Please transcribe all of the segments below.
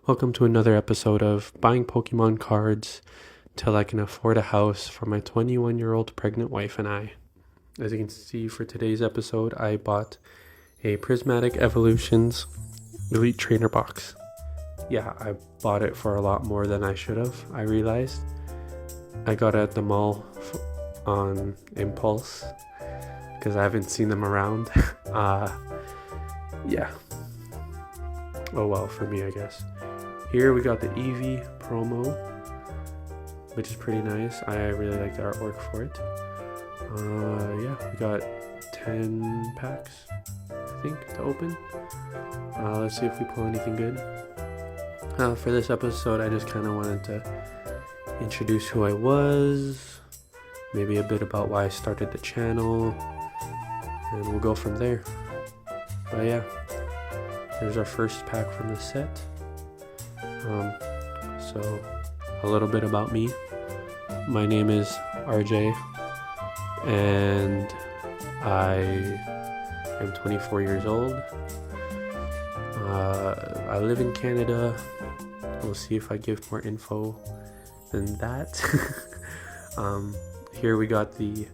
Welcome to another episode of Buying Pokemon Cards Till I Can Afford a House for my 21-year-old pregnant wife and I. As you can see for today's episode, I bought a Prismatic Evolutions Elite Trainer box. Yeah, I bought it for a lot more than I should have, I realized. I got it at the mall on impulse because I haven't seen them around. Yeah. Oh well, for me, I guess. Here we got the Eevee promo, which is pretty nice. I really like the artwork for it. Yeah, we got 10 packs, I think, to open. Let's see if we pull anything good. For this episode, I just kind of wanted to introduce who I was, maybe a bit about why I started the channel, and we'll go from there. But yeah, here's our first pack from the set. So a little bit about me. My name is RJ and I am 24 years old. I live in Canada. We'll see if I give more info than that. Here we got the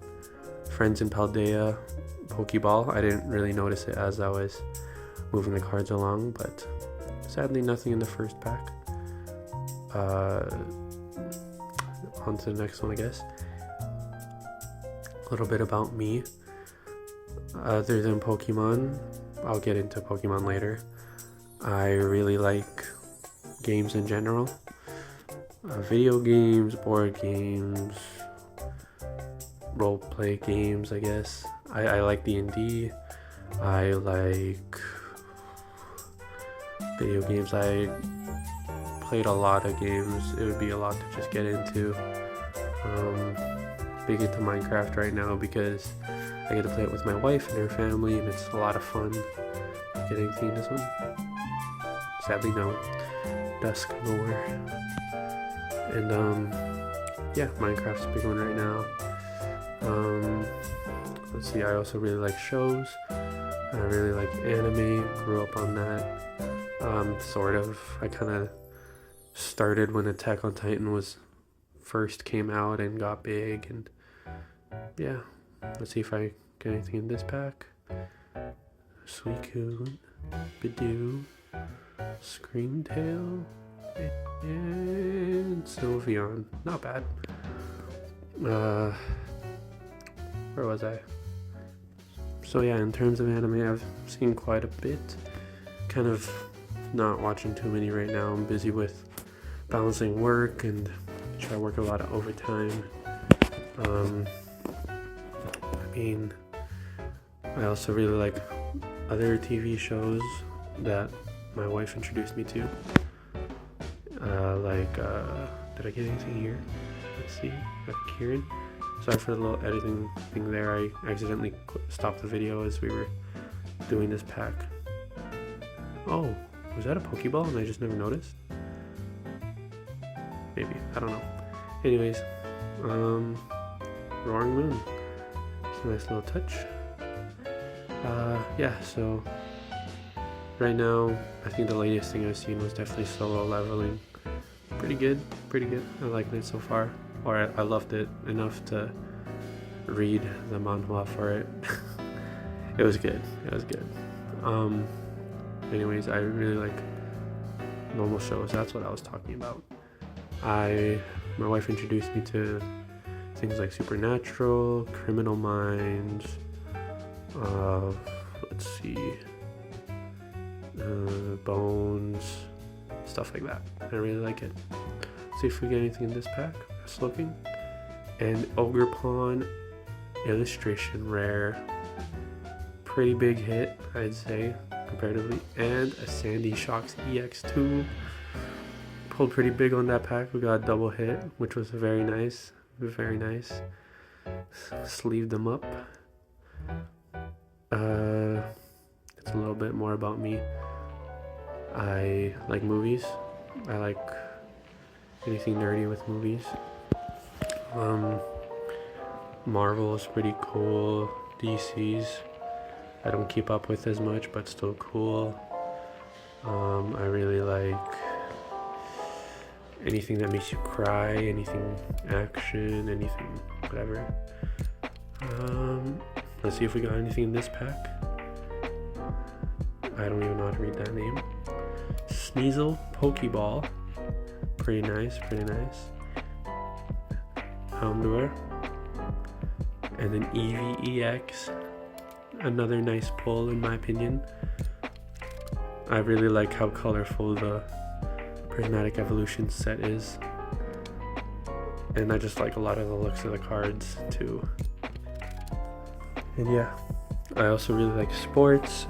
Friends in Paldea Pokeball. I didn't really notice it as I was moving the cards along, but sadly nothing in the first pack. On to the next one, I guess. A little bit about me. Other than Pokemon, I'll get into Pokemon later. I really like games in general. Video games, board games, role-play games, I guess. I like D&D. I like video games. I played a lot of games. It would be a lot to just get into. Big into Minecraft right now because I get to play it with my wife and her family, and it's a lot of fun. Get anything in this one? Sadly, no. Dusk Lore. And yeah, Minecraft's a big one right now. Let's see, I also really like shows. I really like anime. Grew up on that. Sort of. I kind of started when Attack on Titan was first came out and got big, and yeah, let's see if I get anything in this pack. Suicune, Bidoof, Screamtail, and Sylveon. Not bad. Where was I? So yeah, in terms of anime, I've seen quite a bit. Kind of not watching too many right now. I'm busy with balancing work and try to work a lot of overtime. I also really like other TV shows that my wife introduced me to. Did I get anything here? Let's see. Kieran. Sorry for the little editing thing there. I accidentally stopped the video as we were doing this pack. Oh, was that a Pokeball and I just never noticed? Maybe, I don't know. Anyways, Roaring Moon. It's a nice little touch. Yeah, so right now, I think the latest thing I've seen was definitely Solo Leveling. Pretty good. I like it so far. Or I loved it enough to read the manhwa for it. It was good. Anyways, I really like normal shows. That's what I was talking about. My wife introduced me to things like Supernatural, Criminal Minds, let's see, Bones, stuff like that. I really like it. See if we get anything in this pack. Just looking. And Ogre Pawn illustration rare. Pretty big hit, I'd say, comparatively. And a Sandy Shocks EX2. Pulled pretty big on that pack. We got a double hit, which was very nice. Sleeved them up. It's a little bit more about me. I like movies. I like anything nerdy with movies. Marvel is pretty cool. DC's I don't keep up with as much, but still cool. I really like anything that makes you cry, anything action, anything whatever. Let's see if we got anything in this pack. I don't even know how to read that name. Sneasel Pokeball. Pretty nice. Houndour. And then EVEX. Another nice pull in my opinion. I really like how colorful the Prismatic Evolutions set is. And I just like a lot of the looks of the cards too. And yeah, I also really like sports.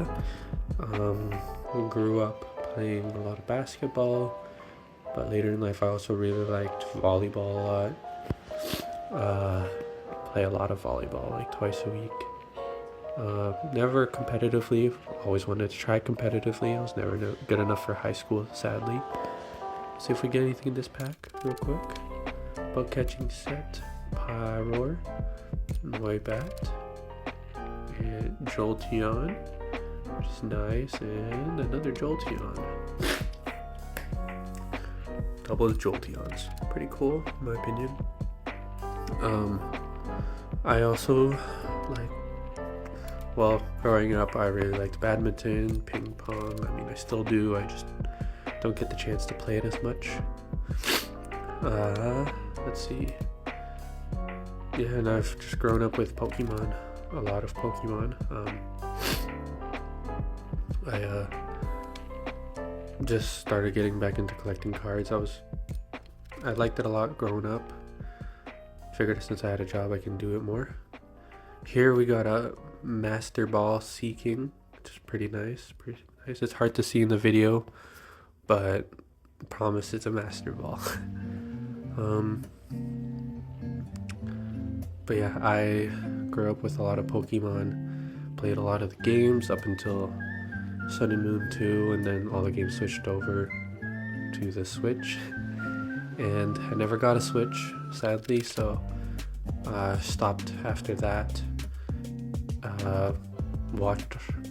Grew up playing a lot of basketball, but later in life I also really liked volleyball a lot. Play a lot of volleyball, like twice a week. Never competitively, always wanted to try competitively. I was never good enough for high school, sadly. See if we get anything in this pack real quick. Bug catching set, Pyroar, Noibat, and Jolteon, which is nice, and another Jolteon. Double the Jolteons. Pretty cool, in my opinion. I also growing up, I really liked badminton, ping pong. I mean, I still do. I just don't get the chance to play it as much. Let's see. Yeah, and I've just grown up with Pokemon. A lot of Pokemon. I just started getting back into collecting cards. I liked it a lot growing up. Figured since I had a job I can do it more. Here we got a Master Ball Seeking, which is pretty nice. It's hard to see in the video, but I promise it's a Master Ball. But yeah, I grew up with a lot of Pokemon, played a lot of the games up until Sun and Moon 2, and then all the games switched over to the Switch. And I never got a Switch, sadly, so I stopped after that.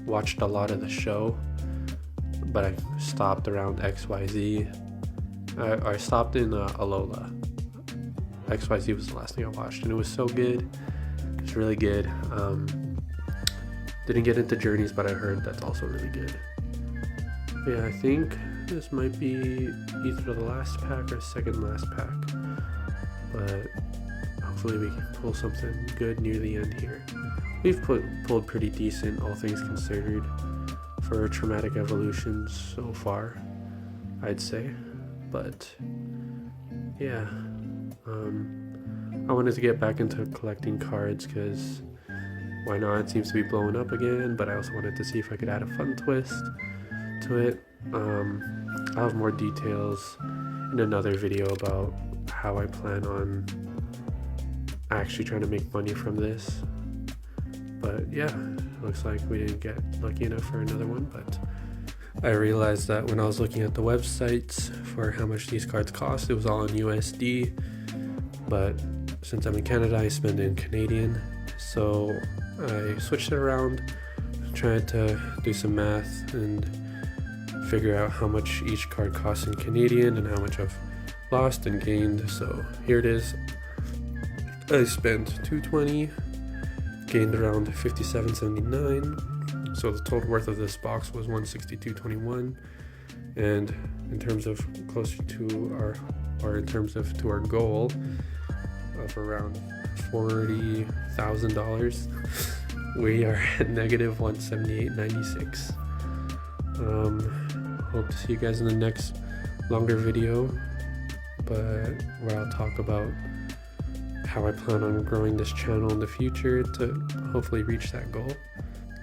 Watched a lot of the show, but I stopped around XYZ. I stopped in Alola. XYZ was the last thing I watched, and it was so good. It was really good. Didn't get into Journeys, but I heard that's also really good. Yeah, I think this might be either the last pack or second last pack, but hopefully we can pull something good near the end here. We've pulled pretty decent, all things considered, for Prismatic Evolutions so far, I'd say. But yeah, I wanted to get back into collecting cards because why not? It seems to be blowing up again, but I also wanted to see if I could add a fun twist to it. I'll have more details in another video about how I plan on actually trying to make money from this. But yeah, looks like we didn't get lucky enough for another one, but I realized that when I was looking at the websites for how much these cards cost, it was all in USD, but since I'm in Canada, I spend in Canadian, so I switched it around, tried to do some math and figure out how much each card costs in Canadian and how much I've lost and gained. So here it is. I spent $220, gained around $57.79, so the total worth of this box was $162.21, and in terms of closer to our goal of around $40,000, we are at negative $178.96. Hope to see you guys in the next longer video, but where I'll talk about how I plan on growing this channel in the future to hopefully reach that goal.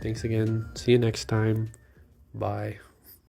Thanks again. See you next time. Bye.